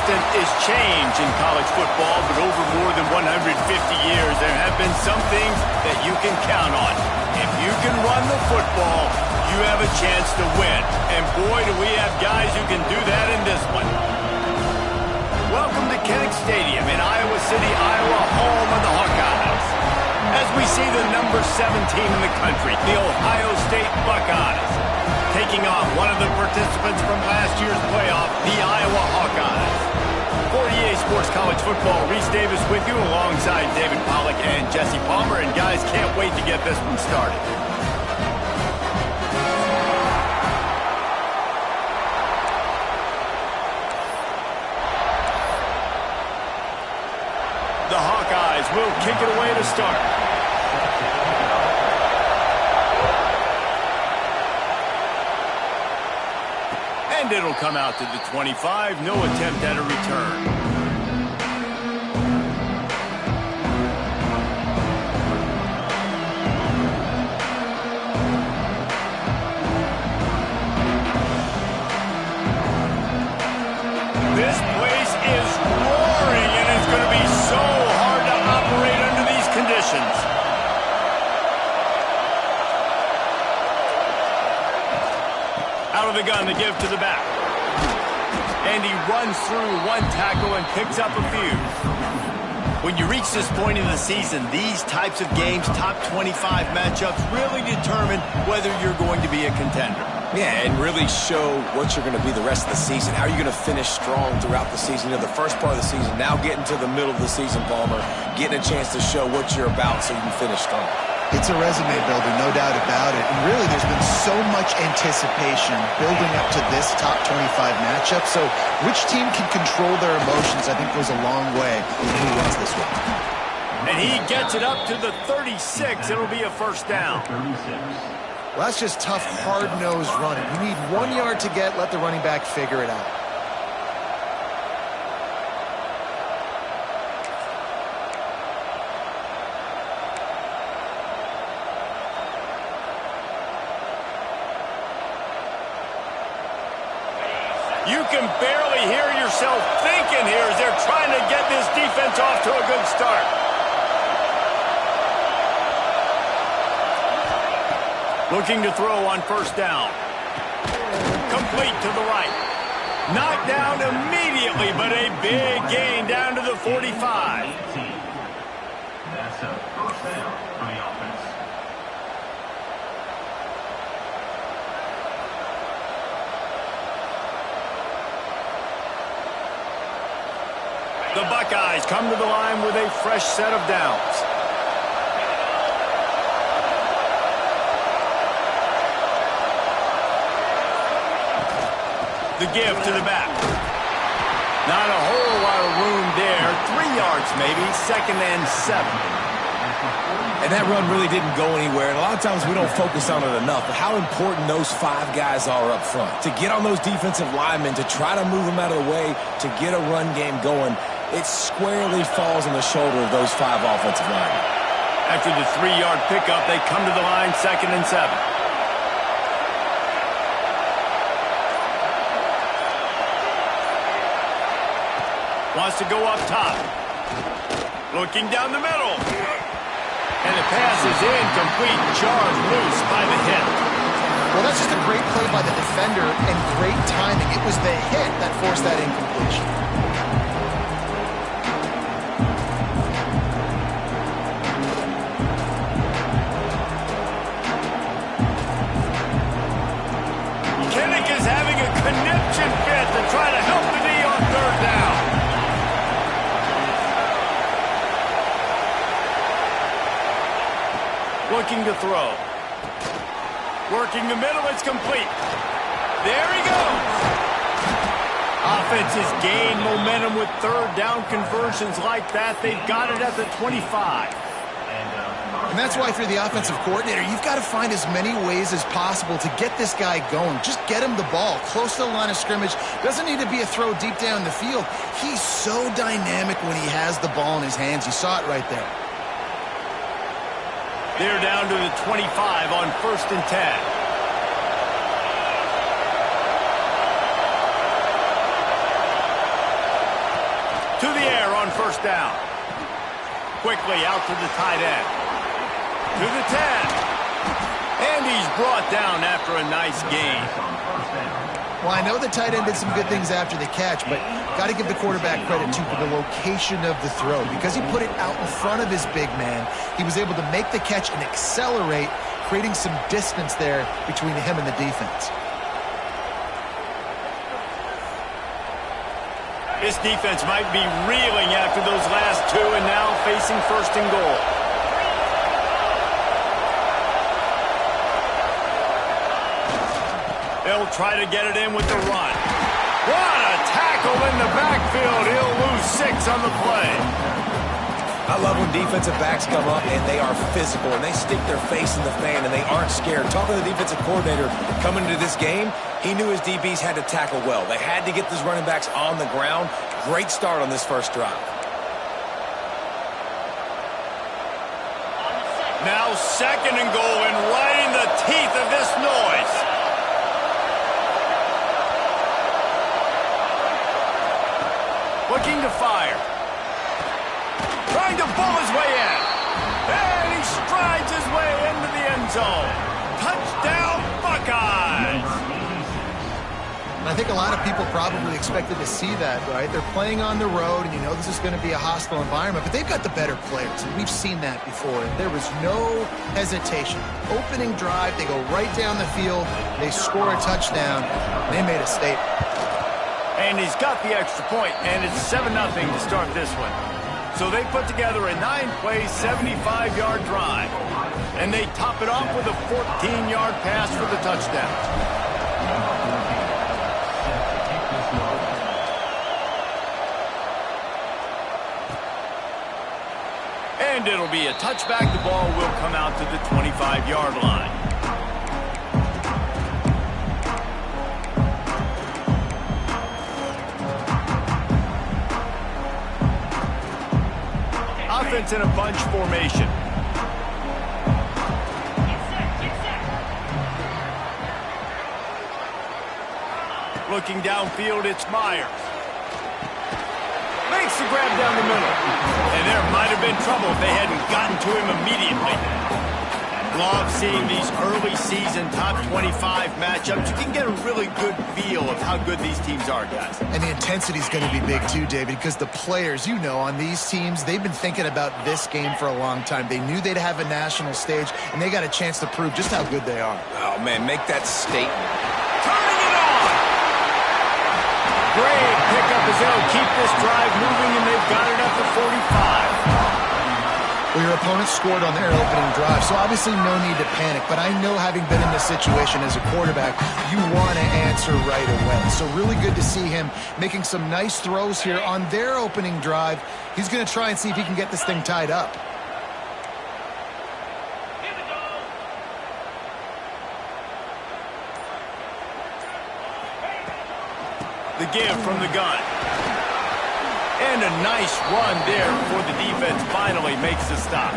constant is change in college football, but over more than 150 years, there have been some things that you can count on. If you can run the football, you have a chance to win. And boy, do we have guys who can do that in this one. Welcome to Kinnick Stadium in Iowa City, Iowa, home of the Hawkeyes. As we see the number 7 team in the country, the Ohio State Buckeyes, taking on one of the participants from last year's playoff, the Iowa Hawkeyes. For EA Sports College Football, Reese Davis with you alongside David Pollack and Jesse Palmer. And guys, can't wait to get this one started. The Hawkeyes will kick it away to start. And it'll come out to the 25. No attempt at a return. This place is roaring, and it's going to be so hard to operate under these conditions. Out of the gun, the give to the back. And he runs through one tackle and picks up a few. When you reach this point in the season, these types of games, top 25 matchups, really determine whether you're going to be a contender. Yeah, and really show what you're going to be the rest of the season. How are you going to finish strong throughout the season? You know, the first part of the season, now getting to the middle of the season, Palmer, getting a chance to show what you're about so you can finish strong. It's a resume builder, no doubt about it. And really, there's been so much anticipation building up to this top 25 matchup. So which team can control their emotions, I think, goes a long way in who wins this one. And he gets it up to the 36. It'll be a first down. Well, that's just tough, hard-nosed running. You need 1 yard to get, let the running back figure it out. You can barely hear yourself thinking here as they're trying to get this defense off to a good start. Looking to throw on first down. Complete to the right. Knocked down immediately, but a big gain down to the 45. That's a first down for the offense. The Buckeyes come to the line with a fresh set of downs. The give to the back. Not a whole lot of room there. 3 yards maybe, 2nd and 7. And that run really didn't go anywhere. And a lot of times we don't focus on it enough. But how important those 5 guys are up front. To get on those defensive linemen, to try to move them out of the way, to get a run game going, it squarely falls on the shoulder of those 5 offensive linemen. After the 3-yard pickup, they come to the line 2nd and 7. Wants to go up top. Looking down the middle. And the pass is incomplete. Charged loose by the hit. Well, that's just a great play by the defender and great timing. It was the hit that forced that incompletion. Kinnick is having a conniption fit to try to help the knee on 3rd down. Looking to throw. Working the middle, it's complete. There he goes. Offense has gained momentum with 3rd down conversions like that. They've got it at the 25. And that's why if you're the offensive coordinator, you've got to find as many ways as possible to get this guy going. Just get him the ball close to the line of scrimmage. Doesn't need to be a throw deep down the field. He's so dynamic when he has the ball in his hands. You saw it right there. They're down to the 25 on 1st and 10. To the air on first down. Quickly out to the tight end. To the 10. And he's brought down after a nice gain. Well, I know the tight end did some good things after the catch, but got to give the quarterback credit, too, for the location of the throw. Because he put it out in front of his big man, he was able to make the catch and accelerate, creating some distance there between him and the defense. This defense might be reeling after those last two and now facing first and goal. They'll try to get it in with the run. What a tackle in the backfield. He'll lose 6 on the play. I love when defensive backs come up and they are physical and they stick their face in the fan and they aren't scared. Talking to the defensive coordinator coming into this game, he knew his DBs had to tackle well. They had to get those running backs on the ground. Great start on this first drive. Now second and goal and right in the teeth of this noise. Looking to fire. Trying to bull his way in. And he strides his way into the end zone. Touchdown, Buckeyes! I think a lot of people probably expected to see that, right? They're playing on the road, and you know this is going to be a hostile environment, but they've got the better players, and we've seen that before. And there was no hesitation. Opening drive, they go right down the field, they score a touchdown, and they made a statement. And he's got the extra point, and it's 7-0 to start this one. So they put together a 9-play, 75-yard drive. And they top it off with a 14-yard pass for the touchdown. And it'll be a touchback. The ball will come out to the 25-yard line. Offense in a bunch formation. Looking downfield, it's Myers. Makes the grab down the middle. And there might have been trouble if they hadn't gotten to him immediately. Love seeing these early season top 25 matchups. You can get a really good feel of how good these teams are, guys. And the intensity is going to be big too, David, because the players, you know, on these teams, they've been thinking about this game for a long time. They knew they'd have a national stage, and they got a chance to prove just how good they are. Oh, man, make that statement. Turning it on! Great pickup as they'll keep this drive moving, and they've got it up to 45. Well, your opponent scored on their opening drive, so obviously no need to panic. But I know, having been in this situation as a quarterback, you want to answer right away. So really good to see him making some nice throws here on their opening drive. He's going to try and see if he can get this thing tied up. The give from the gun. And a nice run there before the defense finally makes the stop.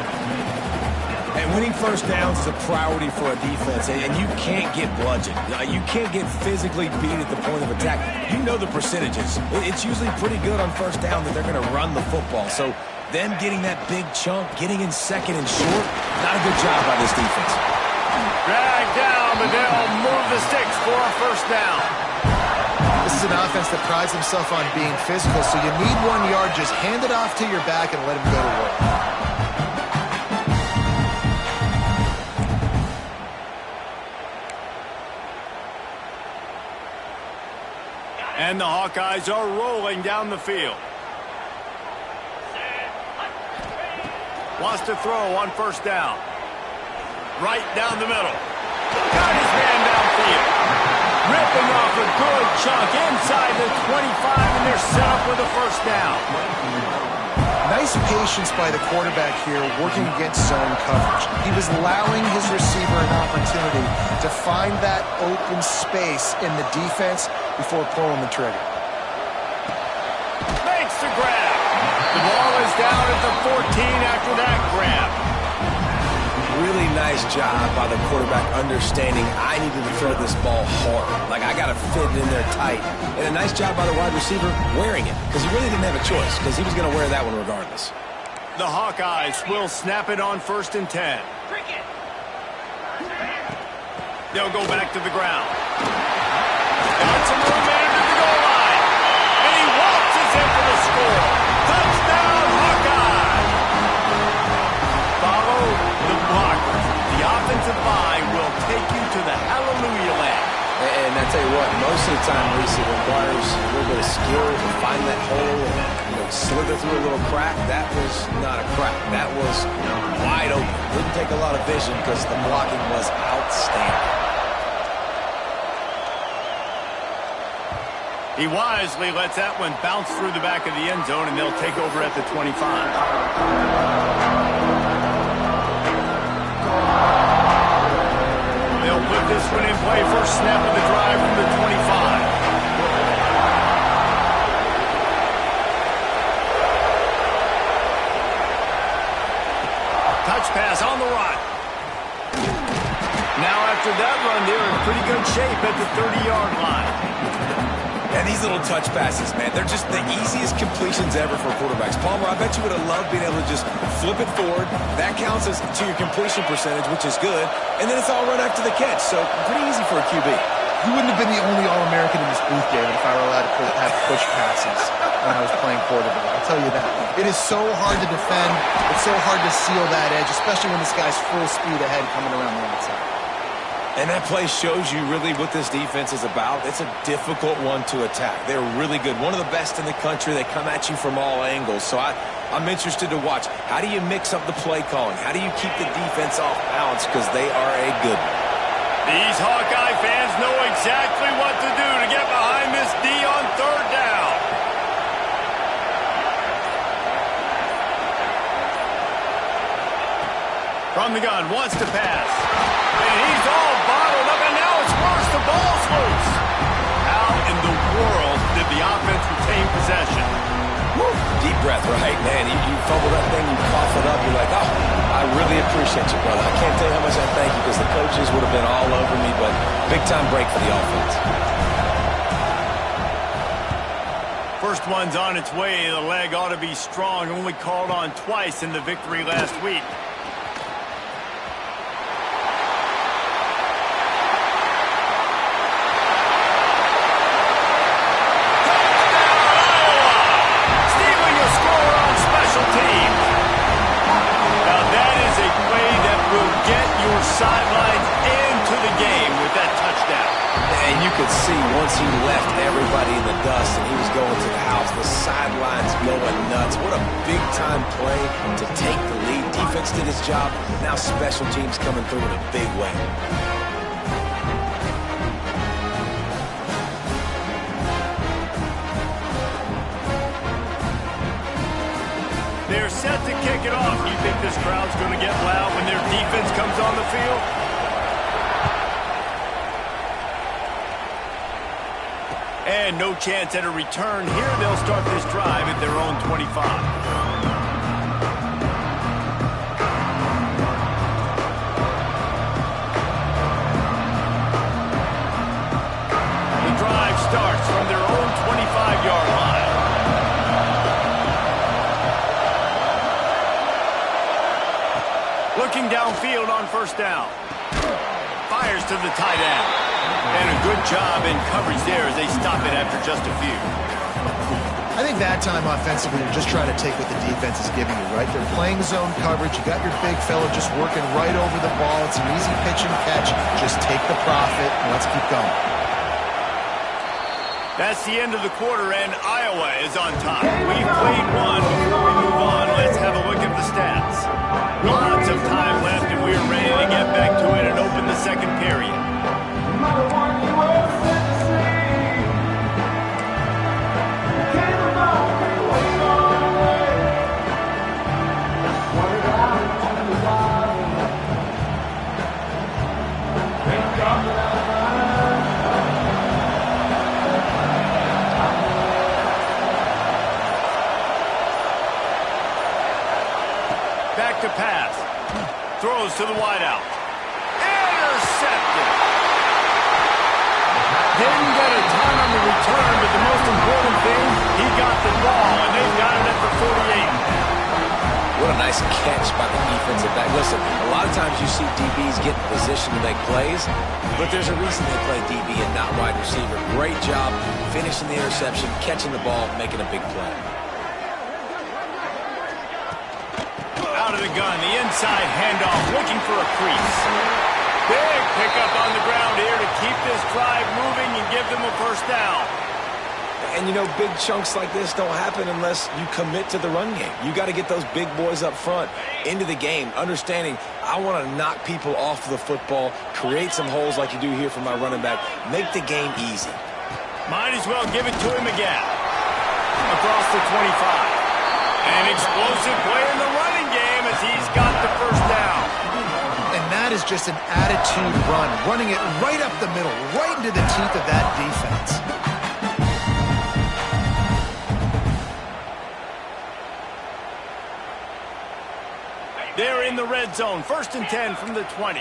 And winning first downs is a priority for a defense, and you can't get bludgeoned. You can't get physically beat at the point of attack. You know the percentages. It's usually pretty good on first down that they're going to run the football. So them getting that big chunk, getting in second and short, not a good job by this defense. Dragged down, but they'll move the sticks for a first down. This is an offense that prides himself on being physical, so you need 1 yard, just hand it off to your back and let him go to work. And the Hawkeyes are rolling down the field. Wants to throw on first down. Right down the middle. Got his man downfield. Ripping off a good chunk inside the 25, and they're set up with a first down. Nice patience by the quarterback here, working against zone coverage. He was allowing his receiver an opportunity to find that open space in the defense before pulling the trigger. Makes the grab. The ball is down at the 14 after that grab. really nice job by the quarterback understanding I needed to throw this ball hard. Like, I got to fit it in there tight. And a nice job by the wide receiver wearing it, because he really didn't have a choice, because he was going to wear that one regardless. The Hawkeyes will snap it on 1st and 10. They'll go back to the ground. Got some room into the goal line. And he waltzes in for the score. Touchdown, Hawkeye! Follow the blockers. The offensive line will take you to the hallelujah land. And I tell you what, most of the time, Reese, it requires a little bit of skill to find that hole and slither through a little crack. That was not a crack. That was wide open. Didn't take a lot of vision because the blocking was outstanding. He wisely lets that one bounce through the back of the end zone, and they'll take over at the 25. They'll put this one in play. First snap of the drive from the 25. Touch pass on the run. Now after that run, they're in pretty good shape at the 30-yard line. And these little touch passes, man, they're just the easiest completions ever for quarterbacks. Palmer, I bet you would have loved being able to just flip it forward. That counts as to your completion percentage, which is good. And then it's all run after the catch, so pretty easy for a QB. You wouldn't have been the only All-American in this booth, David, if I were allowed to have push passes when I was playing quarterback. I'll tell you that. It is so hard to defend. It's so hard to seal that edge, especially when this guy's full speed ahead coming around the outside. And that play shows you really what this defense is about. It's a difficult one to attack. They're really good. One of the best in the country. They come at you from all angles. So I'm interested to watch. How do you mix up the play calling? How do you keep the defense off balance? Because they are a good one. These Hawkeye fans know exactly what to do to get behind this D on 3rd down. From the gun, wants to pass. And he's all bottled up, and now it's worse. The ball's loose. How in the world did the offense retain possession? Woo. Deep breath, right? Man, you fumble that thing, you cough it up, you're like, oh, I really appreciate you, brother. I can't tell you how much I thank you because the coaches would have been all over me, but big-time break for the offense. First one's on its way. The leg ought to be strong. Only called on twice in the victory last week. Sidelines into the game with that touchdown. And you could see once he left everybody in the dust and he was going to the house, the sidelines going nuts. What a big-time play to take the lead. Defense did his job. Now special teams coming through in a big way. They're set to kick it off. You think this crowd's going to get loud when their defense comes on the field? And no chance at a return here. They'll start this drive at their own 25. Starts from their own 25-yard line. Looking downfield on first down. Fires to the tight end. And a good job in coverage there as they stop it after just a few. I think that time offensively, you're just trying to take what the defense is giving you, right? They're playing zone coverage. You got your big fella just working right over the ball. It's an easy pitch and catch. Just take the profit and let's keep going. That's the end of the quarter, and Iowa is on top. We've played one. Before we move on, let's have a look at the stats. Lots of time left, and we're ready to get back to it and open the second period. Back to pass. Throws to the wideout. Intercepted. Didn't get a ton on the return, but the most important thing, he got the ball, and they've got it at the 48. What a nice catch by the defensive back. Listen, a lot of times you see DBs get in position to make plays, but there's a reason they play DB and not wide receiver. Great job finishing the interception, catching the ball, making a big play. Out of the gun, the inside handoff, looking for a crease. Big pickup on the ground here to keep this drive moving and give them a first down. And, you know, big chunks like this don't happen unless you commit to the run game. You got to get those big boys up front into the game, understanding I want to knock people off the football, create some holes like you do here for my running back, make the game easy. Might as well give it to him again. Across the 25. An explosive play in the running game as he's got the first down. And that is just an attitude run, running it right up the middle, right into the teeth of that defense. They're in the red zone. 1st and 10 from the 20.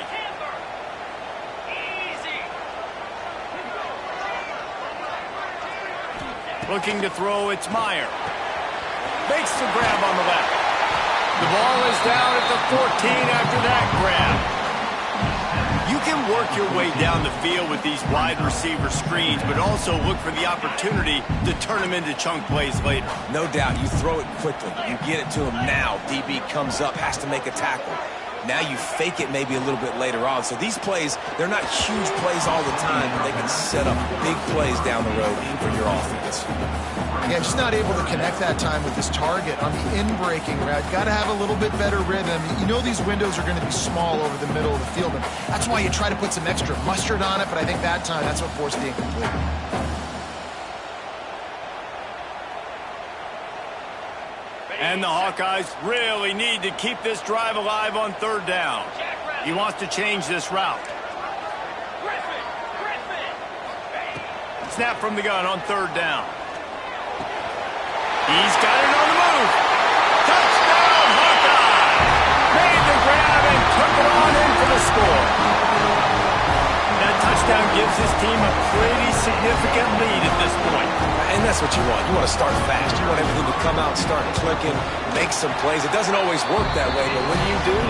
Looking to throw, it's Meyer. Makes the grab on the left. The ball is down at the 14 after that grab. You can work your way down the field with these wide receiver screens, but also look for the opportunity to turn them into chunk plays later. No doubt, you throw it quickly. You get it to him now. DB comes up, has to make a tackle. Now you fake it maybe a little bit later on. So these plays, they're not huge plays all the time, but they can set up big plays down the road for your offense. Yeah, just not able to connect that time with his target on the in-breaking route. Got to have a little bit better rhythm. You know these windows are going to be small over the middle of the field, and that's why you try to put some extra mustard on it, but I think that time that's what forced the incomplete. And the Hawkeyes really need to keep this drive alive on 3rd down. He wants to change this route. Snap from the gun on 3rd down. He's got it on the move. Touchdown, Hawkeye! Made the grab and took it on in for the score. That touchdown gives his team a pretty significant lead at this point. And that's what you want. You want to start fast. You want everything to come out, start clicking, make some plays. It doesn't always work that way, but when you do,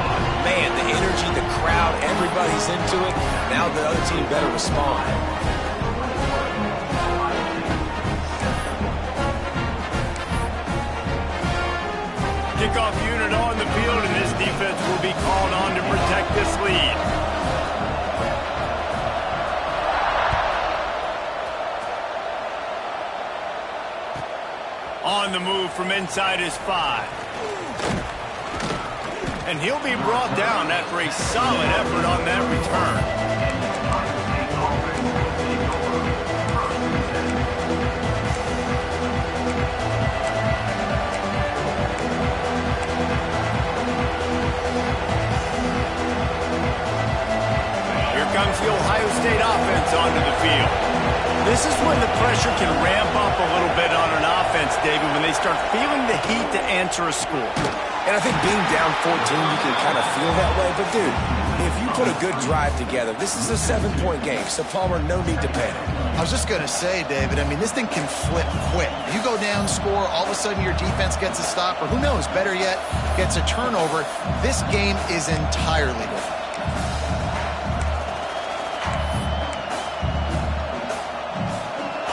man, the energy, the crowd, everybody's into it. Now the other team better respond. Kickoff unit on the field, and this defense will be called on to protect this lead. On the move from inside his 5. And he'll be brought down after a solid effort on that return. Comes the Ohio State offense onto the field. This is when the pressure can ramp up a little bit on an offense, David, when they start feeling the heat to answer a score. And I think being down 14, you can kind of feel that way. But, dude, if you put a good drive together, this is a 7-point game. So, Palmer, no need to panic. I was just going to say, David, I mean, this thing can flip quick. You go down, score, all of a sudden your defense gets a stop, or who knows, better yet, gets a turnover. This game is entirely different.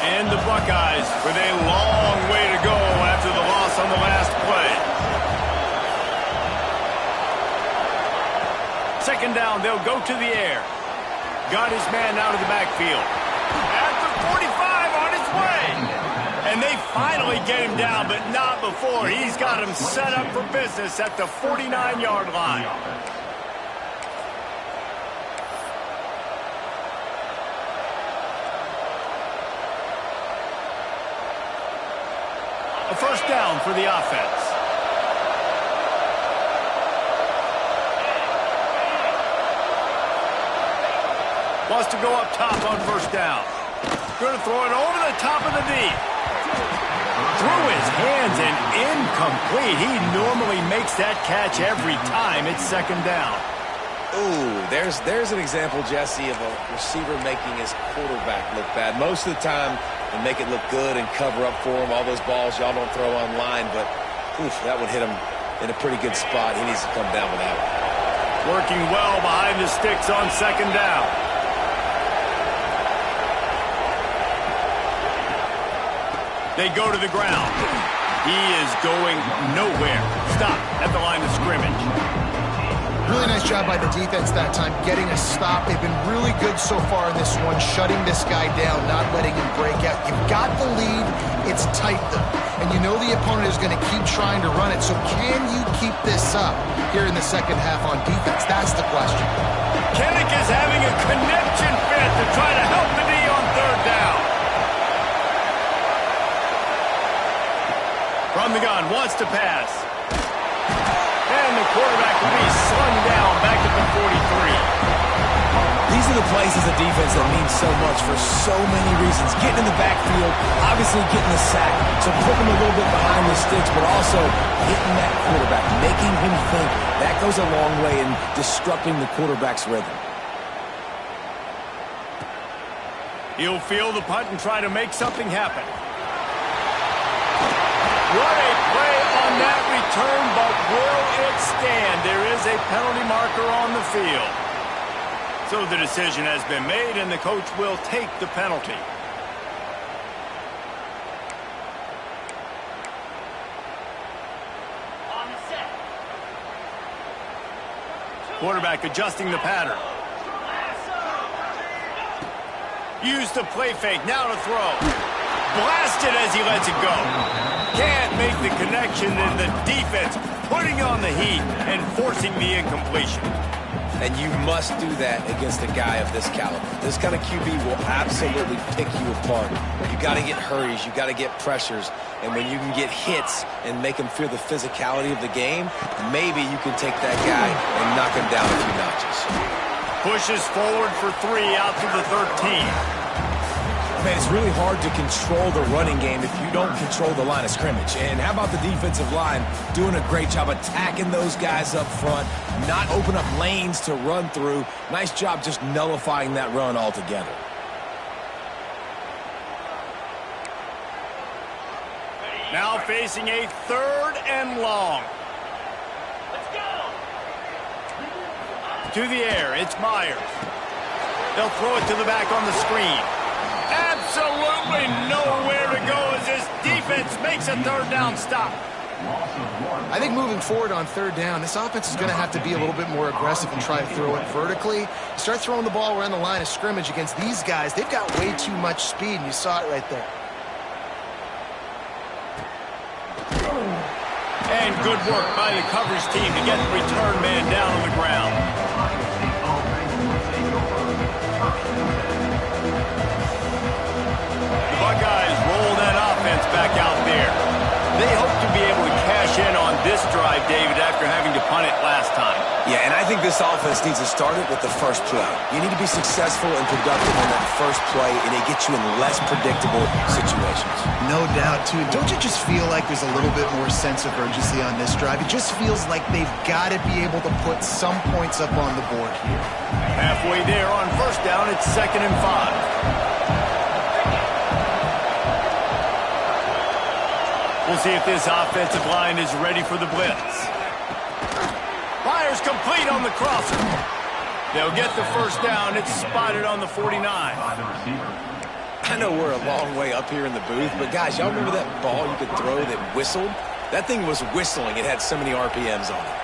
And the Buckeyes with a long way to go after the loss on the last play. 2nd down, they'll go to the air. Got his man out of the backfield. At the 45 on his way. And they finally get him down, but not before. He's got him set up for business at the 49-yard line. A 1st down for the offense. Wants to go up top on 1st down. Going to throw it over the top of the deep. Through his hands and incomplete. He normally makes that catch every time. It's 2nd down. Ooh, there's an example, Jesse, of a receiver making his quarterback look bad. Most of the time, they make it look good and cover up for him. All those balls y'all don't throw online, but oof, that would hit him in a pretty good spot. He needs to come down with that one. Working well behind the sticks on second down. They go to the ground. He is going nowhere. Stop at the line of scrimmage. Really nice job by the defense that time, getting a stop. They've been really good so far in this one, shutting this guy down, not letting him break out. You've got the lead. It's tight, though. And you know the opponent is going to keep trying to run it. So can you keep this up here in the second half on defense? That's the question. Kennick is having a connection fit to try to help the D on third down. From the gun, wants to pass. And the quarterback will be slung down back at the 43. These are the plays as a defense that mean so much for so many reasons. Getting in the backfield, obviously getting the sack, so putting him a little bit behind the sticks, but also hitting that quarterback, making him think. That goes a long way in disrupting the quarterback's rhythm. He'll field the punt and try to make something happen. What a play on that return, but will it stand? There is a penalty marker on the field. So the decision has been made, and the coach will take the penalty. On the set. Quarterback adjusting the pattern. Use the play fake, now to throw. Blasted as he lets it go. Can't make the connection, and the defense putting on the heat and forcing the incompletion. And you must do that against a guy of this caliber. This kind of QB will absolutely pick you apart. You got to get hurries, you got to get pressures, and when you can get hits and make him feel the physicality of the game, maybe you can take that guy and knock him down a few notches. Pushes forward for 3 out to the 13. Man, it's really hard to control the running game if you don't control the line of scrimmage. And how about the defensive line doing a great job attacking those guys up front, not open up lanes to run through. Nice job just nullifying that run altogether. Now facing a 3rd and long. Let's go. To the air, it's Myers. They'll throw it to the back on the screen. Absolutely nowhere to go as this defense makes a 3rd down stop. I think moving forward on 3rd down, this offense is going to have to be a little bit more aggressive and try to throw it vertically. Start throwing the ball around the line of scrimmage against these guys. They've got way too much speed, and you saw it right there. And good work by the coverage team to get the return man down on the ground. Buckeyes roll that offense back out there. They hope to be able to cash in on this drive, David, after having to punt it last time. Yeah, and I think this offense needs to start it with the first play. You need to be successful and productive on that first play, and it gets you in less predictable situations. No doubt, too. Don't you just feel like there's a little bit more sense of urgency on this drive? It just feels like they've got to be able to put some points up on the board here. Halfway there on 1st down, it's 2nd and 5. We'll see if this offensive line is ready for the blitz. Fires complete on the crosser. They'll get the 1st down. It's spotted on the 49. I know we're a long way up here in the booth, but guys, y'all remember that ball you could throw that whistled? That thing was whistling. It had so many RPMs on it.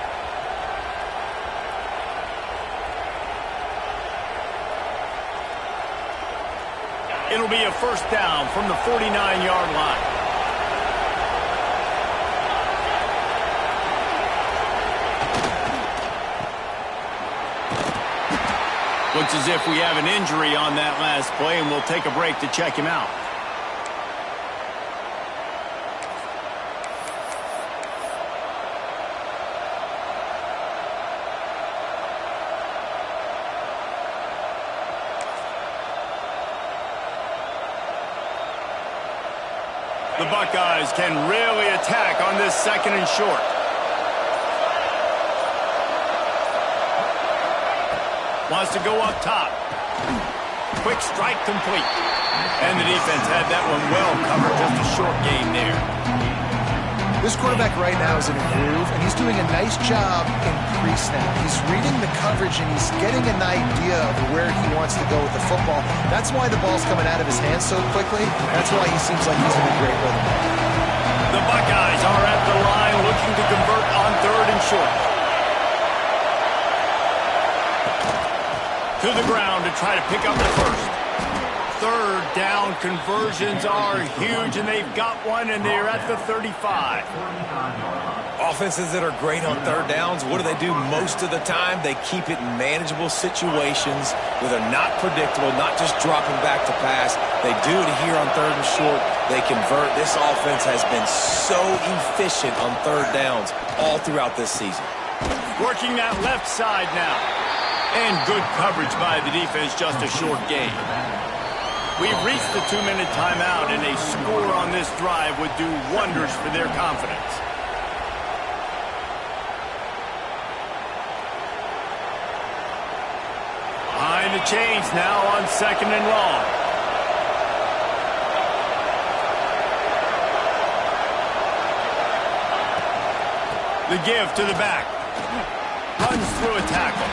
It'll be a 1st down from the 49-yard line. Looks as if we have an injury on that last play, and we'll take a break to check him out. The Buckeyes can really attack on this 2nd and short. Wants to go up top. Quick strike complete. And the defense had that one well covered. Just a short gain there. This quarterback right now is in a groove, and he's doing a nice job in pre-snap. He's reading the coverage, and he's getting an idea of where he wants to go with the football. That's why the ball's coming out of his hands so quickly. That's why he seems like he's in a great rhythm. The Buckeyes are at the line looking to convert on 3rd and short. To the ground to try to pick up the first. 3rd down conversions are huge, and they've got one, and they're at the 35. Offenses that are great on 3rd downs, what do? Most of the time, they keep it in manageable situations where they're not predictable, not just dropping back to pass. They do it here on 3rd and short. They convert. This offense has been so efficient on 3rd downs all throughout this season. Working that left side now. And good coverage by the defense, just a short gain. We've reached the 2-minute timeout, and a score on this drive would do wonders for their confidence. Behind the chains now on 2nd and long. The give to the back. Runs through a tackle.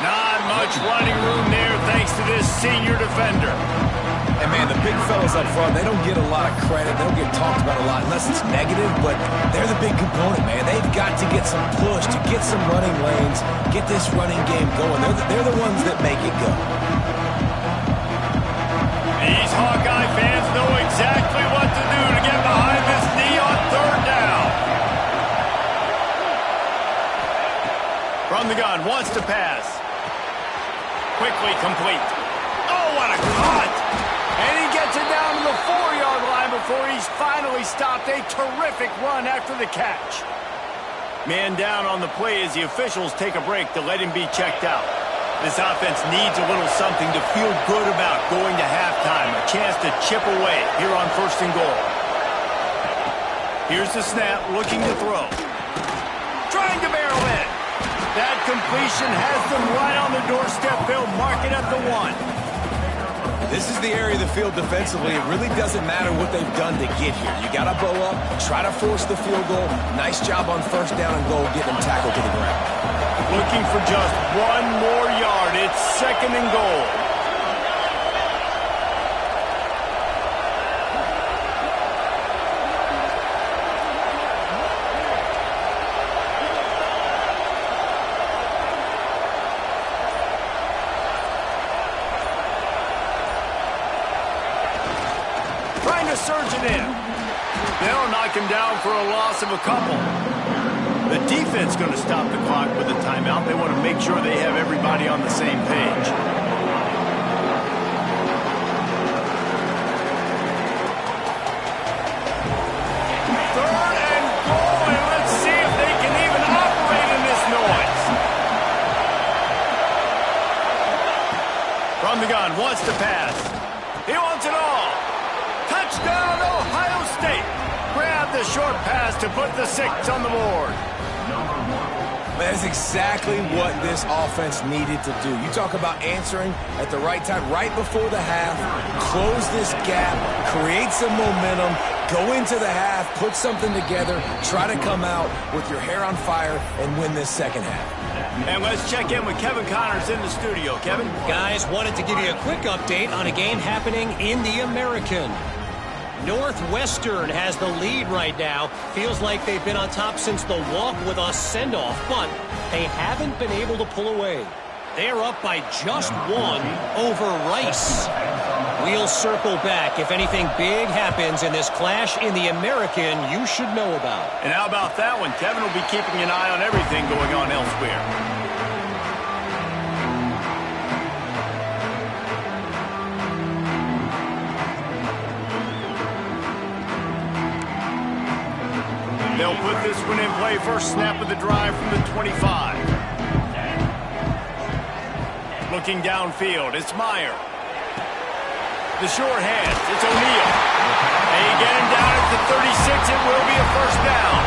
Not much running room there thanks to this senior defender. And, man, the big fellas up front, they don't get a lot of credit. They don't get talked about a lot unless it's negative, but they're the big component, man. They've got to get some push, to get some running lanes, get this running game going. They're the ones that make it go. These Hawkeye fans know exactly what to do to get behind this knee on 3rd down. From the gun, wants to pass. Quickly complete. Oh, what a cut! And he gets it down to the 4-yard line before he's finally stopped. A terrific run after the catch. Man down on the play as the officials take a break to let him be checked out. This offense needs a little something to feel good about going to halftime. A chance to chip away here on 1st and goal. Here's the snap, looking to throw. Trying to barrel in. That completion has them right on the doorstep. They'll mark it at the 1. This is the area of the field defensively. It really doesn't matter what they've done to get here. You got to bow up, try to force the field goal. Nice job on 1st down and goal, getting them tackled to the ground. Looking for just 1 more yard. It's 2nd and goal. Surge it in. They'll knock him down for a loss of a couple. The defense going to stop the clock with a timeout. They want to make sure they have everybody on the same page. 3rd and goal, and let's see if they can even operate in this noise. From the gun, wants to pass. He wants it all. Touchdown, Ohio State. Grab the short pass to put the 6 on the board. That's exactly what this offense needed to do. You talk about answering at the right time, right before the half, close this gap, create some momentum, go into the half, put something together, try to come out with your hair on fire and win this 2nd half. And let's check in with Kevin Connors in the studio. Kevin? Guys, wanted to give you a quick update on a game happening in the American. Northwestern has the lead right now. Feels like they've been on top since the walk with a send-off, but they haven't been able to pull away. They're up by just 1 over Rice. We'll circle back. If anything big happens in this clash in the American, you should know about. And how about that one? Kevin will be keeping an eye on everything going on elsewhere. They'll put this one in play. First snap of the drive from the 25. Looking downfield, it's Meyer. The short hands, it's O'Neal. They get him down at the 36. It will be a 1st down.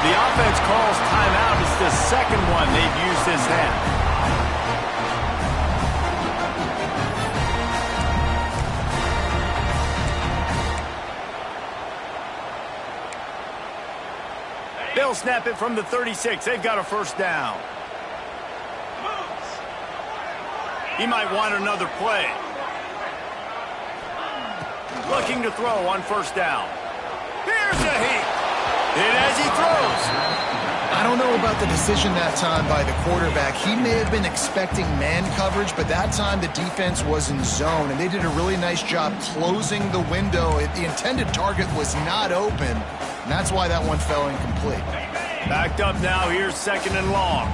The offense calls timeout. It's the 2nd one they've used this half. They'll snap it from the 36. They've got a first down. He might want another play. Looking to throw on first down. Here's a heat. Hit as he throws. I don't know about the decision that time by the quarterback. He may have been expecting man coverage, but that time the defense was in zone, and they did a really nice job closing the window. The intended target was not open, and that's why that one fell incomplete. Backed up now. Here's second and long.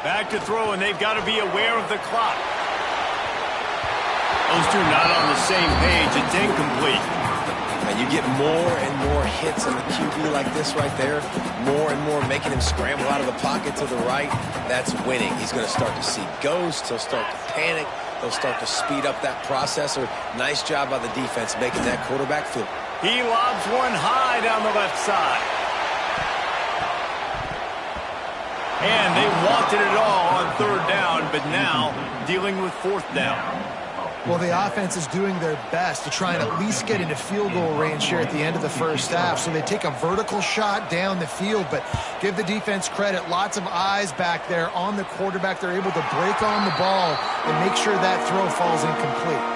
Back to throw, and they've got to be aware of the clock. Those two not on the same page. It's incomplete. And you get more and more hits on the QB like this right there, more and more making him scramble out of the pocket to the right. That's winning. He's going to start to see ghosts. He'll start to panic. He'll start to speed up that processor. Nice job by the defense making that quarterback feel. He lobs one high down the left side. And they wanted it all on third down, but now dealing with fourth down. Well, the offense is doing their best to try and at least get into field goal range here at the end of the first half. So they take a vertical shot down the field, but give the defense credit. Lots of eyes back there on the quarterback. They're able to break on the ball and make sure that throw falls incomplete.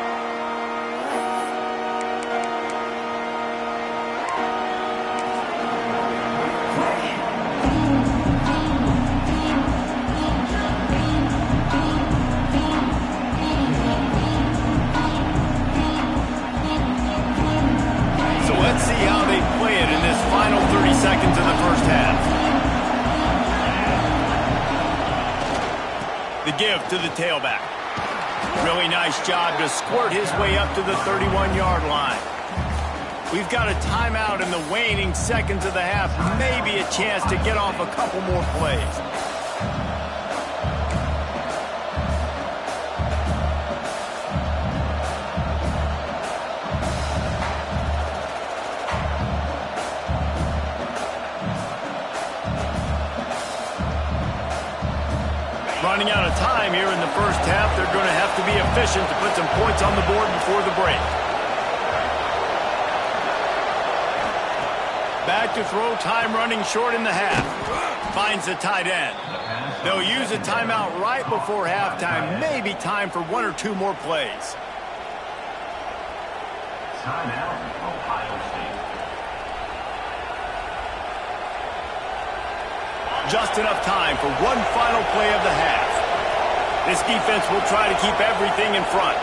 Seconds in the first half. The give to the tailback. Really nice job to squirt his way up to the 31-yard line. We've got a timeout in the waning seconds of the half. Maybe a chance to get off a couple more plays. Running out of time here in the first half. They're going to have to be efficient to put some points on the board before the break. Back to throw, time running short in the half. Finds the tight end. They'll use a timeout right before halftime. Maybe time for one or two more plays. Timeout, Ohio State. Just enough time for one final play of the half. This defense will try to keep everything in front.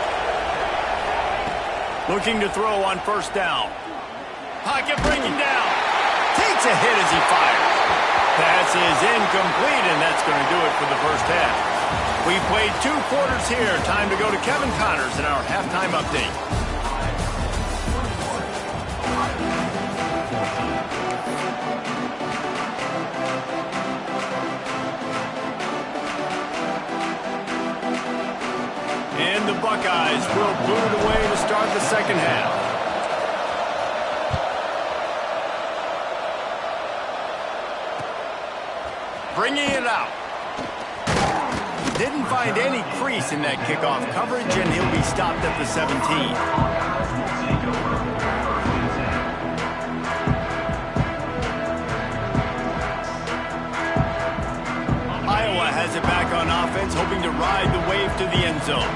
Looking to throw on first down. Pocket bringing down. Takes a hit as he fires. Pass is incomplete, and that's going to do it for the first half. We played 2 quarters here. Time to go to Kevin Connors in our halftime update. And the Buckeyes will boot it away to start the second half. Bringing it out. Didn't find any crease in that kickoff coverage, and he'll be stopped at the 17. Iowa has it back on offense, hoping to ride the wave to the end zone.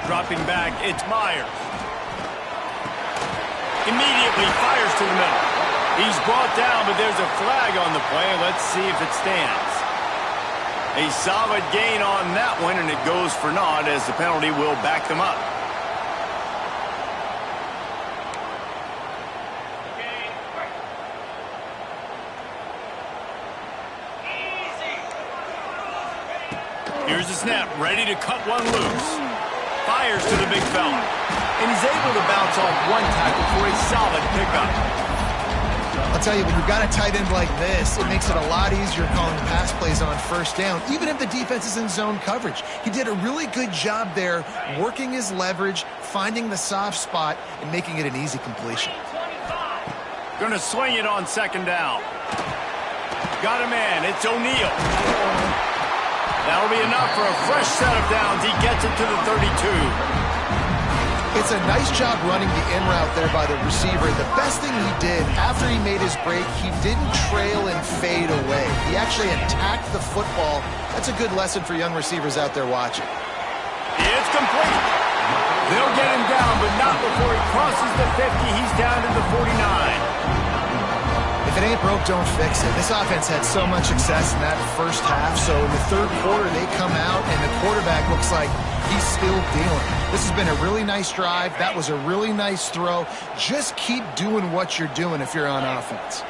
Dropping back, it's Myers. Immediately fires to the middle. He's brought down, but there's a flag on the play. Let's see if it stands. A solid gain on that one, and it goes for naught as the penalty will back them up. Here's the snap, ready to cut one loose. Fires to the big fella. And he's able to bounce off one tackle for a solid pickup. I'll tell you, when you've got a tight end like this, it makes it a lot easier calling pass plays on first down, even if the defense is in zone coverage. He did a really good job there, working his leverage, finding the soft spot, and making it an easy completion. Going to swing it on second down. Got a man. It's O'Neal. That'll be enough for a fresh set of downs. He gets it to the 32. It's a nice job running the in route there by the receiver. The best thing he did after he made his break, he didn't trail and fade away. He actually attacked the football. That's a good lesson for young receivers out there watching. It's complete. They'll get him down, but not before he crosses the 50. He's down to the 49. If it ain't broke, don't fix it. This offense had so much success in that first half, so in the third quarter they come out and the quarterback looks like he's still dealing. This has been a really nice drive. That was a really nice throw. Just keep doing what you're doing if you're on offense.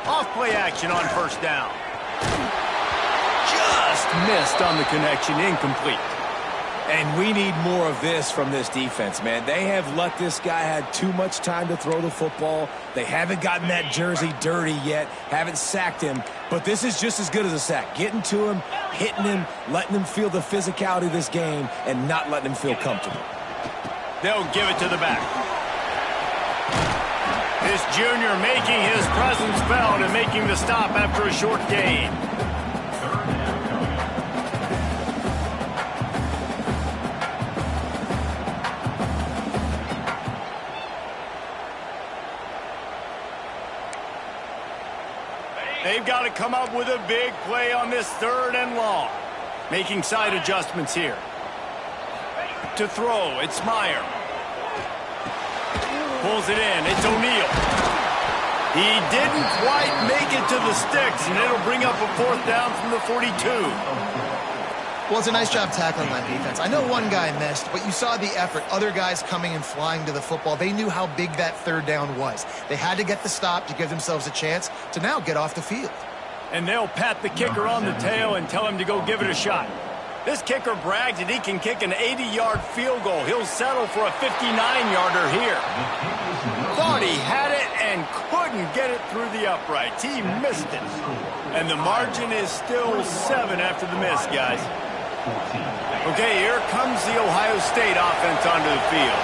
Off play action on first down. Just missed on the connection, incomplete. And we need more of this from this defense, man. They have let this guy have too much time to throw the football. They haven't gotten that jersey dirty yet, haven't sacked him. But this is just as good as a sack. Getting to him, hitting him, letting him feel the physicality of this game, and not letting him feel comfortable. They'll give it to the back. This junior making his presence felt and making the stop after a short gain. They've got to come up with a big play on this 3rd and long. Making side adjustments here. To throw, it's Meyer. Pulls it in, it's O'Neal. He didn't quite make it to the sticks, and it'll bring up a 4th down from the 42. Well, it's a nice job tackling that defense. I know one guy missed, but you saw the effort. Other guys coming and flying to the football. They knew how big that 3rd down was. They had to get the stop to give themselves a chance to now get off the field. And they'll pat the kicker on the tail and tell him to go give it a shot. This kicker brags that he can kick an 80-yard field goal. He'll settle for a 59-yarder here. Thought he had it and couldn't get it through the uprights. He missed it. And the margin is still 7 after the miss, guys. Okay, here comes the Ohio State offense onto the field.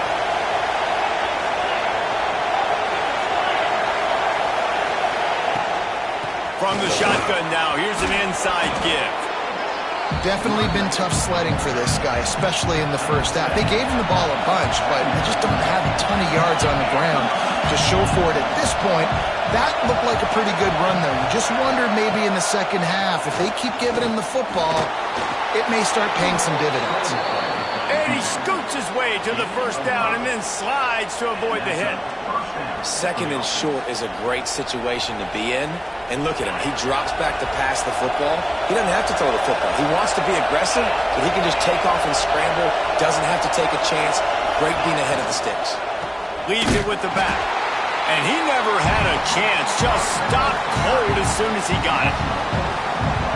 From the shotgun now, here's an inside give. Definitely been tough sledding for this guy, especially in the first half. They gave him the ball a bunch, but they just don't have a ton of yards on the ground to show for it at this point. That looked like a pretty good run, though. You just wondered maybe in the second half, if they keep giving him the football, it may start paying some dividends. And he scoots his way to the 1st down and then slides to avoid the hit. 2nd and short is a great situation to be in. And look at him. He drops back to pass the football. He doesn't have to throw the football. He wants to be aggressive, but he can just take off and scramble. Doesn't have to take a chance. Great being ahead of the sticks. Leaves it with the back. And he never had a chance. Just stopped cold as soon as he got it.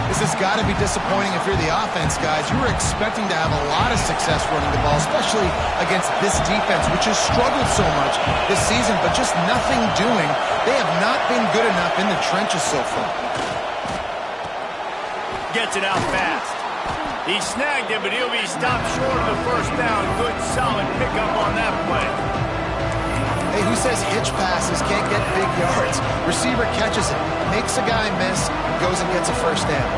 This has got to be disappointing if you're the offense, guys. You were expecting to have a lot of success running the ball, especially against this defense, which has struggled so much this season, but just nothing doing. They have not been good enough in the trenches so far. Gets it out fast. He snagged it, but he'll be stopped short of the 1st down. Good, solid pickup on that play. Hey, who says hitch passes can't get big yards? Receiver catches it, makes a guy miss, goes and gets a 1st down.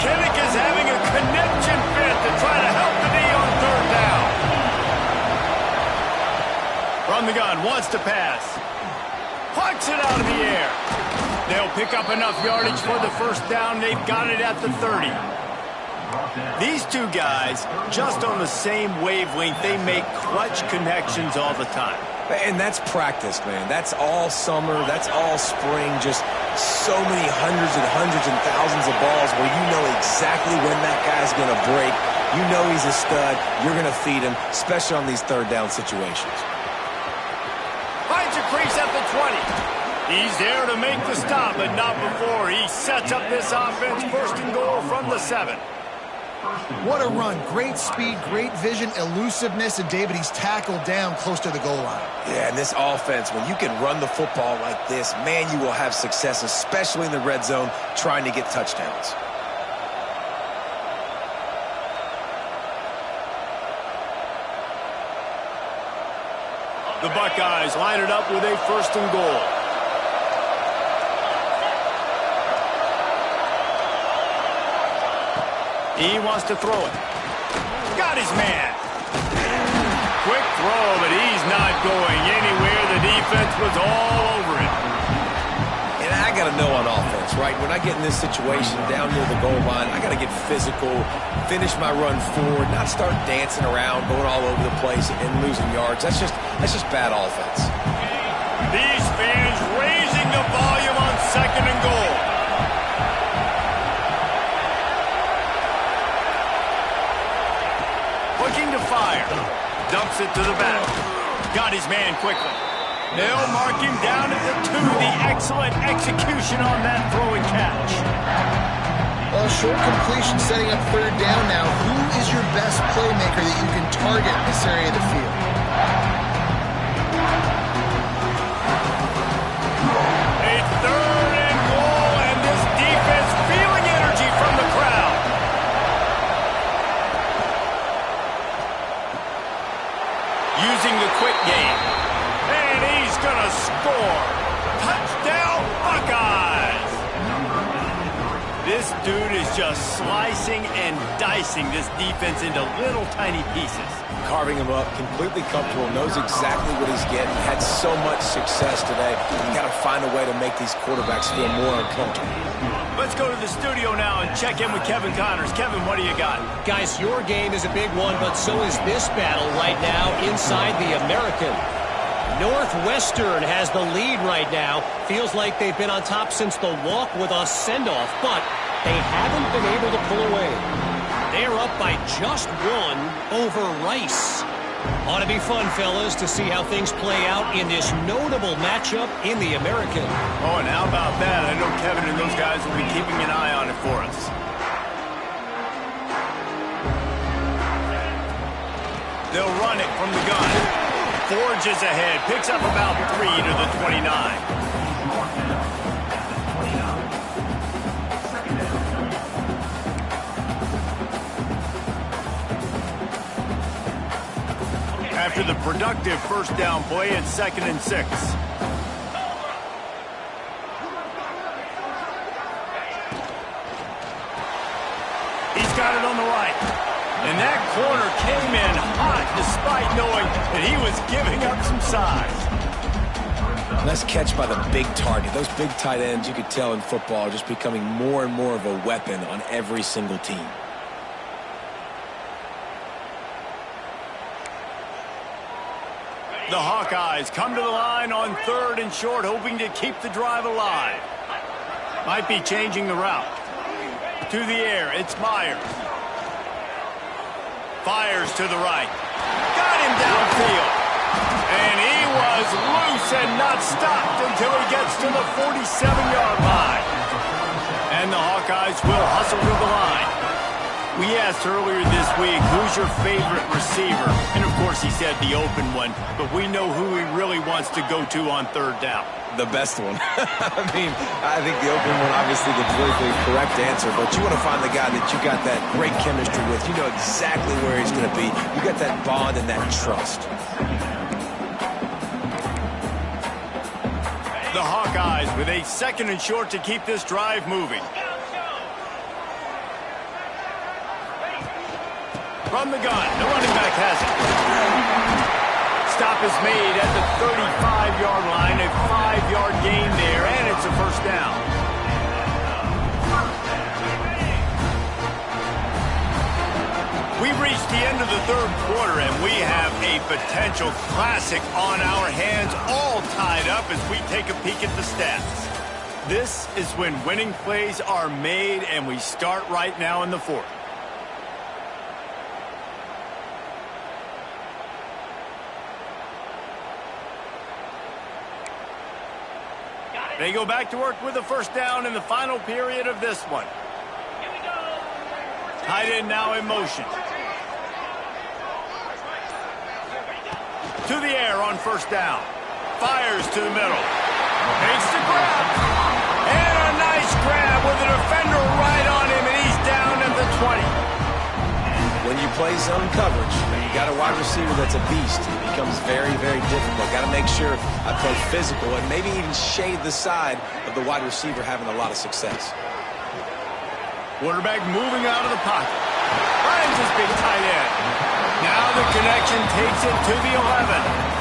Kinnick is having a connection fit to try to help the knee on 3rd down. From the gun, wants to pass. Pucks it out of the air. They'll pick up enough yardage for the 1st down. They've got it at the 30. These two guys, just on the same wavelength, they make clutch connections all the time. And that's practice, man. That's all summer. That's all spring. Just so many hundreds and thousands of balls where you know exactly when that guy's going to break. You know he's a stud. You're going to feed him, especially on these 3rd down situations. Finds a crease at the 20. He's there to make the stop, but not before. He sets up this offense 1st and goal from the 7. What a run. Great speed, great vision, elusiveness, and David, he's tackled down close to the goal line. Yeah, and this offense, when you can run the football like this, man, you will have success, especially in the red zone, trying to get touchdowns. The Buckeyes line it up with a 1st and goal. He wants to throw it. Got his man. Quick throw, but he's not going anywhere. The defense was all over it. And I got to know on offense, right? When I get in this situation down near the goal line, I got to get physical, finish my run forward, not start dancing around, going all over the place and losing yards. That's just bad offense. These fans raising the volume on 2nd and goal. Looking to fire. Dumps it to the back. Got his man quickly. They'll mark him down at the 2. The excellent execution on that throw and catch. Well, short completion setting up 3rd down now. Who is your best playmaker that you can target in this area of the field? A 3rd and goal, and this defense feeling energy from the crowd. Using the quick game. And he's going to score. Touchdown, Buckeyes. This dude is just slicing and dicing this defense into little tiny pieces. Carving him up, completely comfortable, knows exactly what he's getting. Had so much success today. You got to find a way to make these quarterbacks feel more uncomfortable. Let's go to the studio now and check in with Kevin Connors. Kevin, what do you got? Guys, your game is a big one, but so is this battle right now inside the American. Northwestern has the lead right now. Feels like they've been on top since the walk with a send-off, but they haven't been able to pull away. They're up by just 1 over Rice. Ought to be fun, fellas, to see how things play out in this notable matchup in the American. Oh, and how about that? I know Kevin and those guys will be keeping an eye on it for us. They'll run it from the gun. Forges ahead, picks up about 3 to the 29. After the productive 1st down play, it's 2nd and 6. He's got it on the right. And that corner came in hot despite knowing that he was giving up some size. Nice catch by the big target. Those big tight ends, you could tell in football, are just becoming more and more of a weapon on every single team. The Hawkeyes come to the line on 3rd and short, hoping to keep the drive alive. Might be changing the route. To the air, it's Myers. Fires to the right. Got him downfield. And he was loose and not stopped until he gets to the 47-yard line. And the Hawkeyes will hustle to the line. We asked earlier this week, who's your favorite receiver? And, of course, he said the open one. But we know who he really wants to go to on 3rd down. The best one. I mean, I think the open one, obviously, the politically correct answer. But you want to find the guy that you got that great chemistry with. You know exactly where he's going to be. You got that bond and that trust. The Hawkeyes with a 2nd and short to keep this drive moving. From the gun, the running back has it. Stop is made at the 35-yard line, a 5-yard gain there, and it's a 1st down. We've reached the end of the 3rd quarter, and we have a potential classic on our hands, all tied up as we take a peek at the stats. This is when winning plays are made, and we start right now in the 4th. They go back to work with a 1st down in the final period of this one. Tight end now in motion. To the air on 1st down. Fires to the middle. Makes the grab. And a nice grab with a defender right on him, and he's down at the 20. When you play zone coverage, you got a wide receiver that's a beast. It becomes very, very difficult. Got to make sure I play physical and maybe even shade the side of the wide receiver having a lot of success. Quarterback moving out of the pocket. Finds his big tight end. Now the connection takes it to the 11.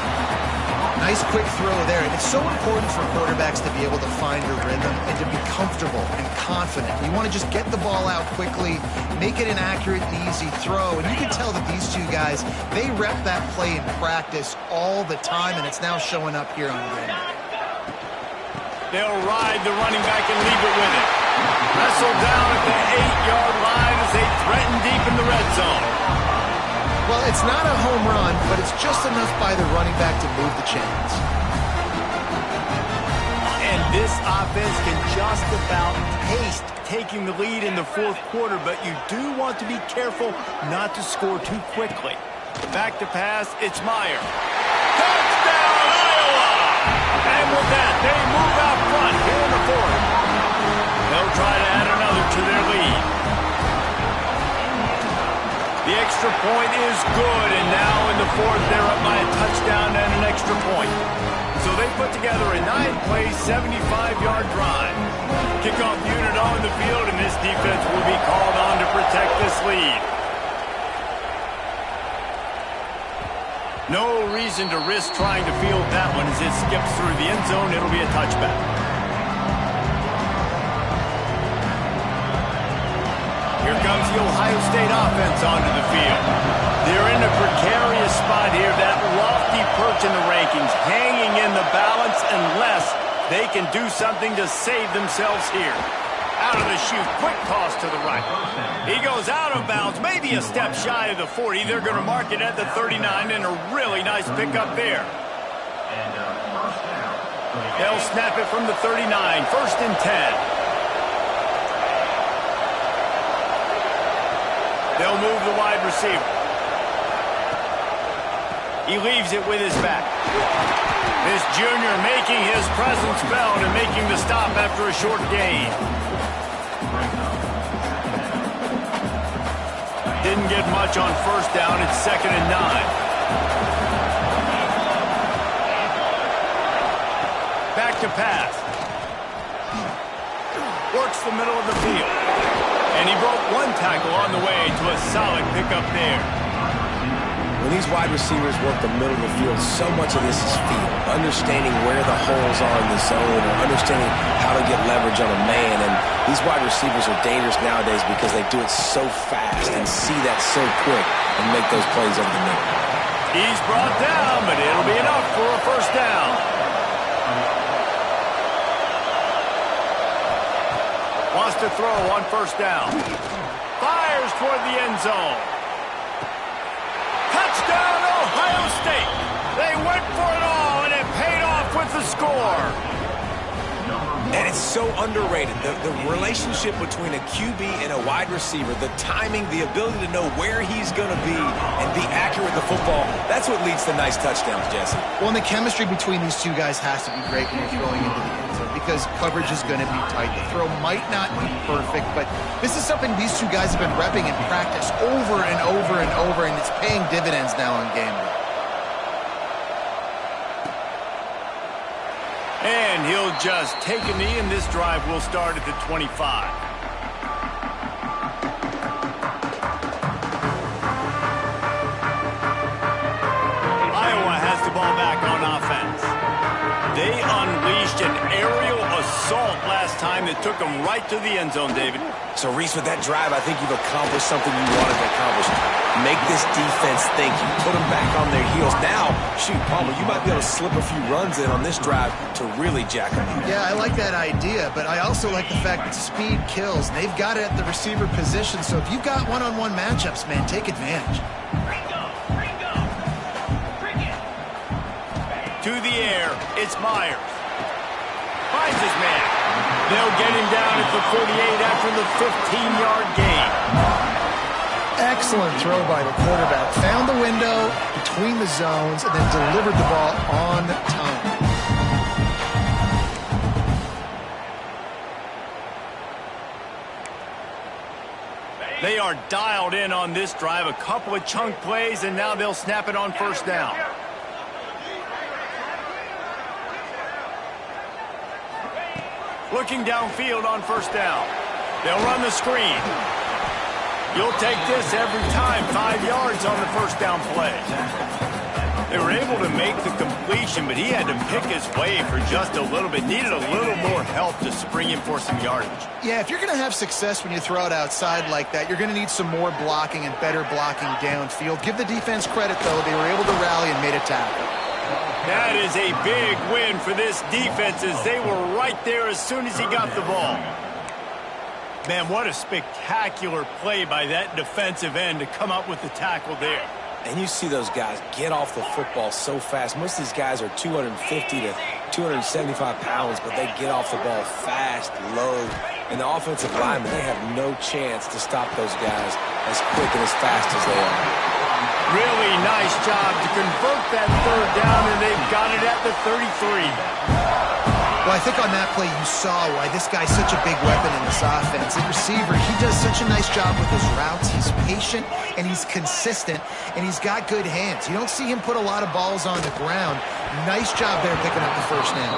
Nice quick throw there. And it's so important for quarterbacks to be able to find a rhythm and to be comfortable and confident. You want to just get the ball out quickly, make it an accurate and easy throw. And you can tell that these two guys, they rep that play in practice all the time, and it's now showing up here on game day. They'll ride the running back and leave it with it. Wrestled down at the 8-yard line as they threaten deep in the red zone. Well, it's not a home run, but it's just enough by the running back to move the chains. And this offense can just about taste taking the lead in the fourth quarter, but you do want to be careful not to score too quickly. Back to pass, it's Meyer. Touchdown, Iowa! And with that, they move out front here in the fourth. They'll try to add another to their lead. The extra point is good, and now in the fourth, they're up by a touchdown and an extra point. So they put together a 9-play, 75-yard drive. Kickoff unit on the field, and this defense will be called on to protect this lead. No reason to risk trying to field that one as it skips through the end zone. It'll be a touchback. Here comes the Ohio State offense onto the field. They're in a precarious spot here, that lofty perch in the rankings, hanging in the balance unless they can do something to save themselves here. Out of the chute, quick toss to the right. He goes out of bounds, maybe a step shy of the 40. They're going to mark it at the 39, and a really nice pickup there. They'll snap it from the 39, 1st and 10. They'll move the wide receiver. He leaves it with his back. This junior making his presence felt and making the stop after a short gain. Didn't get much on 1st down. It's 2nd and 9. Back to pass. Works the middle of the field. And he broke one tackle on the way to a solid pickup there. When these wide receivers work the middle of the field, so much of this is feel. Understanding where the holes are in the zone or understanding how to get leverage on a man. And these wide receivers are dangerous nowadays because they do it so fast and see that so quick and make those plays over the middle. He's brought down, but it'll be enough for a 1st down. Wants to throw on 1st down. Fires toward the end zone. Touchdown, Ohio State. They went for it all, and it paid off with the score. And it's so underrated. The relationship between a QB and a wide receiver, the timing, the ability to know where he's going to be and be accurate with the football, that's what leads to nice touchdowns, Jesse. Well, and the chemistry between these two guys has to be great when you're throwing into the end zone because coverage is going to be tight. The throw might not be perfect, but this is something these two guys have been repping in practice over and over and over, and it's paying dividends now on game day. And he'll just take a knee, and this drive will start at the 25. Iowa has the ball back on offense. They unleashed an aerial assault last time that took them right to the end zone, David. So, Reese, with that drive, I think you've accomplished something you wanted to accomplish. Make this defense think. You put them back on their heels. Now, shoot, Palmer, you might be able to slip a few runs in on this drive to really jack them up. Yeah, I like that idea, but I also like the fact that speed kills. They've got it at the receiver position, so if you've got one-on-one matchups, man, take advantage. To the air, it's Myers. Finds his man. They'll get him down at the 48 after the 15-yard gain. Excellent throw by the quarterback. Found the window between the zones and then delivered the ball on time. They are dialed in on this drive. A couple of chunk plays, and now they'll snap it on 1st down. Looking downfield on 1st down. They'll run the screen. You'll take this every time. 5 yards on the first down play. They were able to make the completion, but he had to pick his way for just a little bit. Needed a little more help to spring him for some yardage. Yeah, if you're going to have success when you throw it outside like that, you're going to need some more blocking and better blocking downfield. Give the defense credit, though. They were able to rally and made a tackle. That is a big win for this defense as they were right there as soon as he got the ball. Man, what a spectacular play by that defensive end to come up with the tackle there. And you see those guys get off the football so fast. Most of these guys are 250 to 275 pounds, but they get off the ball fast, low. And the offensive linemen, they have no chance to stop those guys as quick and as fast as they are. Really nice job to convert that third down, and they've got it at the 33. Well, I think on that play you saw why this guy's such a big weapon in this offense. At receiver, he does such a nice job with his routes. He's patient, and he's consistent, and he's got good hands. You don't see him put a lot of balls on the ground. Nice job there picking up the first down.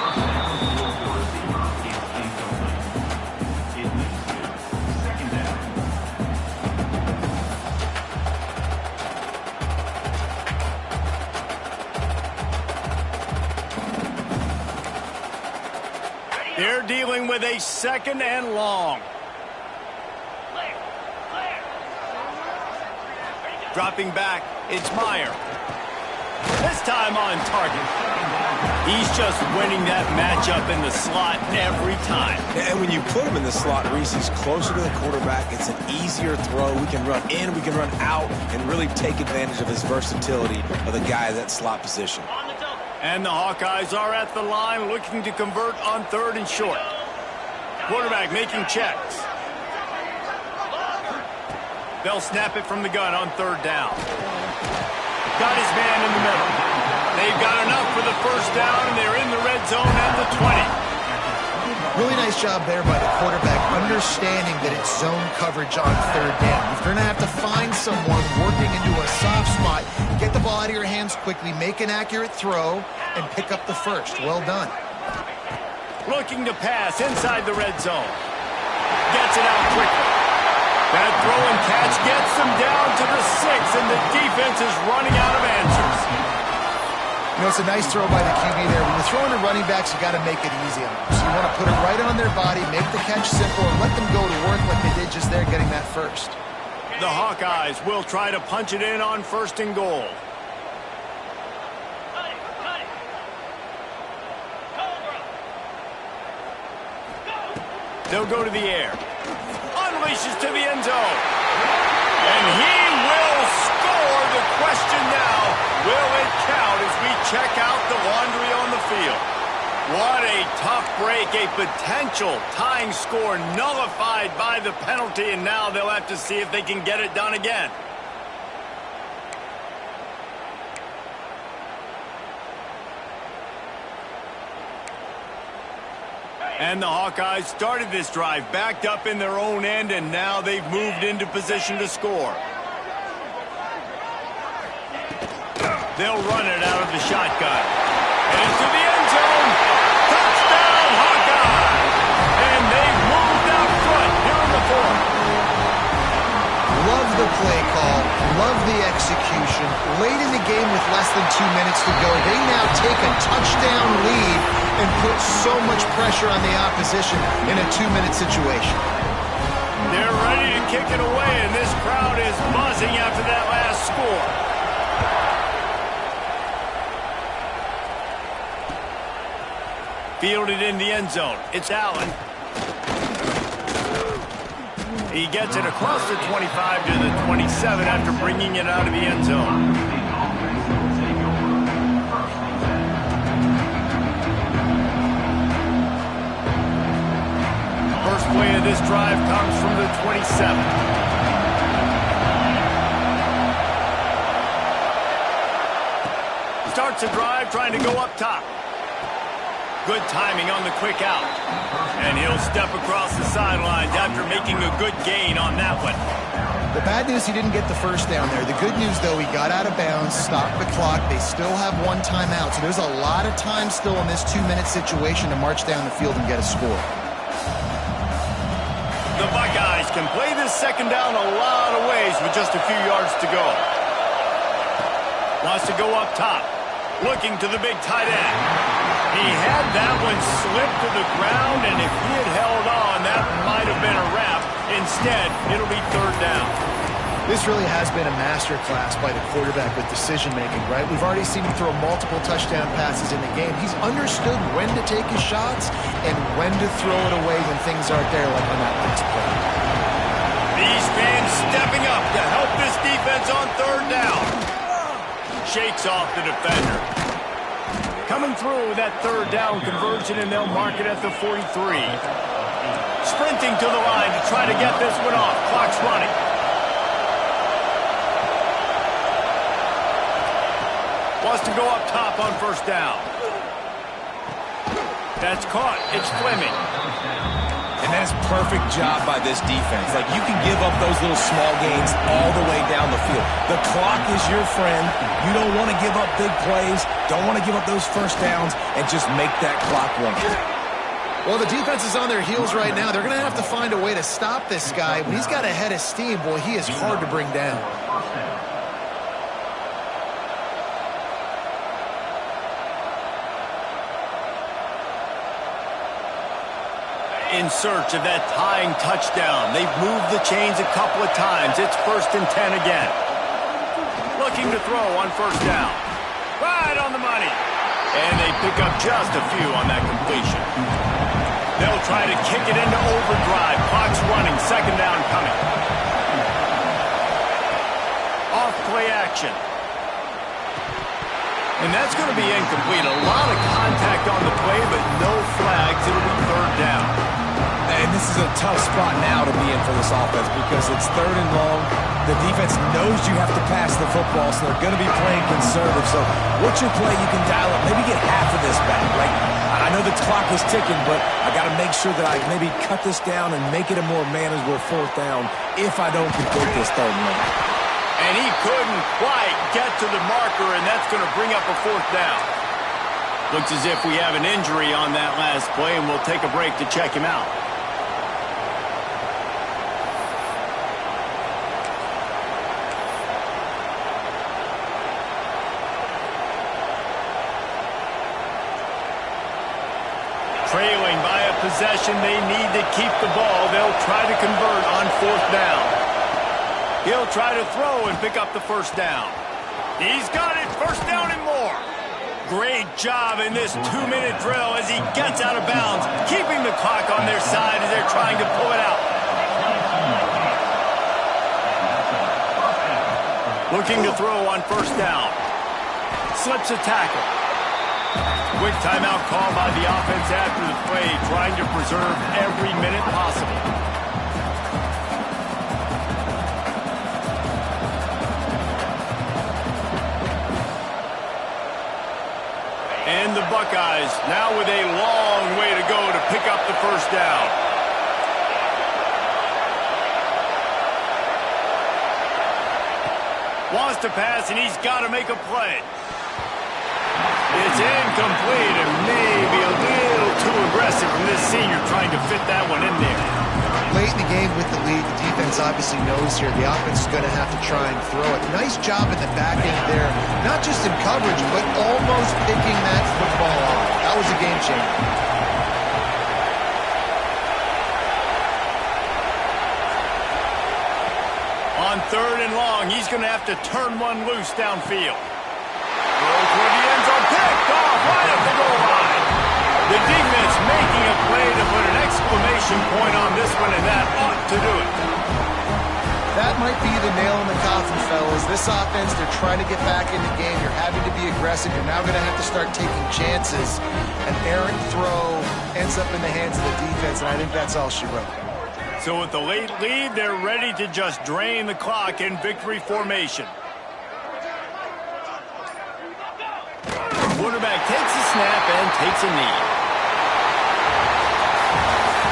They're dealing with a second and long. Dropping back, it's Meyer. This time on target. He's just winning that matchup in the slot every time. And when you put him in the slot, Reese, he's closer to the quarterback. It's an easier throw. We can run in, we can run out, and really take advantage of his versatility of the guy at that slot position. And the Hawkeyes are at the line looking to convert on third and short. Quarterback making checks. They'll snap it from the gun on third down. Got his man in the middle. They've got enough for the first down, and they're in the red zone at the 20. Really nice job there by the quarterback, understanding that it's zone coverage on third down. If you're going to have to find someone working into a soft spot, get the ball out of your hands quickly, make an accurate throw, and pick up the first. Well done. Looking to pass inside the red zone. Gets it out quickly. That throw and catch gets them down to the 6, and the defense is running out of answers. You know, it's a nice throw by the QB there. When you're throwing to running backs, you got to make it easy on them. So you want to put it right on their body, make the catch simple, and let them go to work like they did just there getting that first. The Hawkeyes will try to punch it in on first and goal. They'll go to the air. Unleashes to the end zone. And he will score. The question now, will it count as we check out the laundry on the field? What a tough break, a potential tying score nullified by the penalty, and now they'll have to see if they can get it done again. And the Hawkeyes started this drive, backed up in their own end, and now they've moved into position to score. They'll run it out of the shotgun. And into the end zone. Touchdown, Hawkeyes! And they've moved out front here in the fourth. Love the play call. Love the execution. Late in the game with less than 2 minutes to go, they now take a touchdown lead and put so much pressure on the opposition in a 2-minute situation. They're ready to kick it away, and this crowd is buzzing after that last score. Fielded in the end zone. It's Allen. He gets it across the 25 to the 27 after bringing it out of the end zone. First play of this drive comes from the 27. Starts a drive trying to go up top. Good timing on the quick out. And he'll step across the sidelines after making a good gain on that one. The bad news, he didn't get the first down there. The good news, though, he got out of bounds, stopped the clock. They still have one timeout, so there's a lot of time still in this 2-minute situation to march down the field and get a score. The Buckeyes can play this this second down a lot of ways with just a few yards to go. Wants to go up top. Looking to the big tight end. He had that one slip to the ground, and if he had held on, that might have been a wrap. Instead, it'll be third down. This really has been a masterclass by the quarterback with decision-making, right? We've already seen him throw multiple touchdown passes in the game. He's understood when to take his shots and when to throw it away when things aren't there, like on that last play. These fans stepping up to help this defense on third down. Shakes off the defender. Coming through that third down conversion, and they'll mark it at the 43. Sprinting to the line to try to get this one off. Clock's running. Wants to go up top on first down. That's caught. It's Fleming. And that's perfect job by this defense. Like, you can give up those little small gains all the way down the field. The clock is your friend. You don't want to give up big plays. Don't want to give up those first downs, and just make that clock run. Well, the defense is on their heels right now. They're going to have to find a way to stop this guy. When he's got a head of steam, boy, he is hard to bring down. In search of that tying touchdown. They've moved the chains a couple of times. It's 1st and 10 again. Looking to throw on first down. Right on the money. And they pick up just a few on that completion. They'll try to kick it into overdrive. Clock's running. Second down coming. Off play action. And that's going to be incomplete. A lot of contact on the play, but no flags. It'll be third down. And this is a tough spot now to be in for this offense because it's third and long. The defense knows you have to pass the football, so they're going to be playing conservative. So what's your play you can dial up? Maybe get half of this back. Like, I know the clock is ticking, but I got to make sure that I maybe cut this down and make it a more manageable fourth down if I don't complete this third and long. And he couldn't quite get to the marker, and that's going to bring up a fourth down. Looks as if we have an injury on that last play, and we'll take a break to check him out. Trailing by a possession, they need to keep the ball. They'll try to convert on fourth down. He'll try to throw and pick up the first down. He's got it. First down and more. Great job in this 2-minute drill as he gets out of bounds, keeping the clock on their side as they're trying to pull it out. Looking to throw on first down. Slips a tackle. Quick timeout call by the offense after the play, trying to preserve every minute possible. And the Buckeyes now with a long way to go to pick up the first down. Wants to pass, and he's got to make a play. It's incomplete and maybe a little too aggressive from this senior trying to fit that one in there. Late in the game with the lead, the defense obviously knows here the offense is going to have to try and throw it. Nice job in the back end there, not just in coverage, but almost picking that football off. That was a game changer. On third and long, he's going to have to turn one loose downfield. Roll toward the end zone, picked off right at the goal line. The defense making a play to put an exclamation point on this one, and that ought to do it. That might be the nail in the coffin, fellas. This offense, they're trying to get back in the game. You're having to be aggressive. You're now going to have to start taking chances. An errant throw ends up in the hands of the defense, and I think that's all she wrote. So with the late lead, they're ready to just drain the clock in victory formation. Quarterback takes a snap and takes a knee.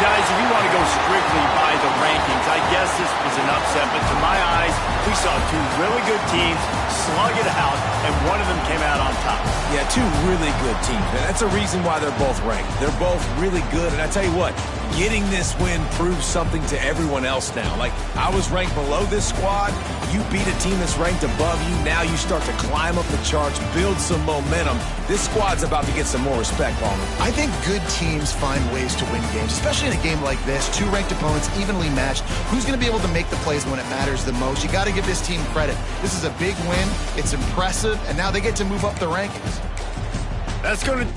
Guys, if you want to go strictly by the rankings, I guess this was an upset, but to my eyes, we saw two really good teams slug it out, and one of them came out on top. Yeah, two really good teams, and that's a reason why they're both ranked. They're both really good, and I tell you what, getting this win proves something to everyone else now. Like, I was ranked below this squad. You beat a team that's ranked above you. Now you start to climb up the charts, build some momentum. This squad's about to get some more respect, Palmer. I think good teams find ways to win games, especially in a game like this. Two ranked opponents, evenly matched. Who's going to be able to make the plays when it matters the most? You got to give this team credit. This is a big win. It's impressive, and now they get to move up the rankings. That's going to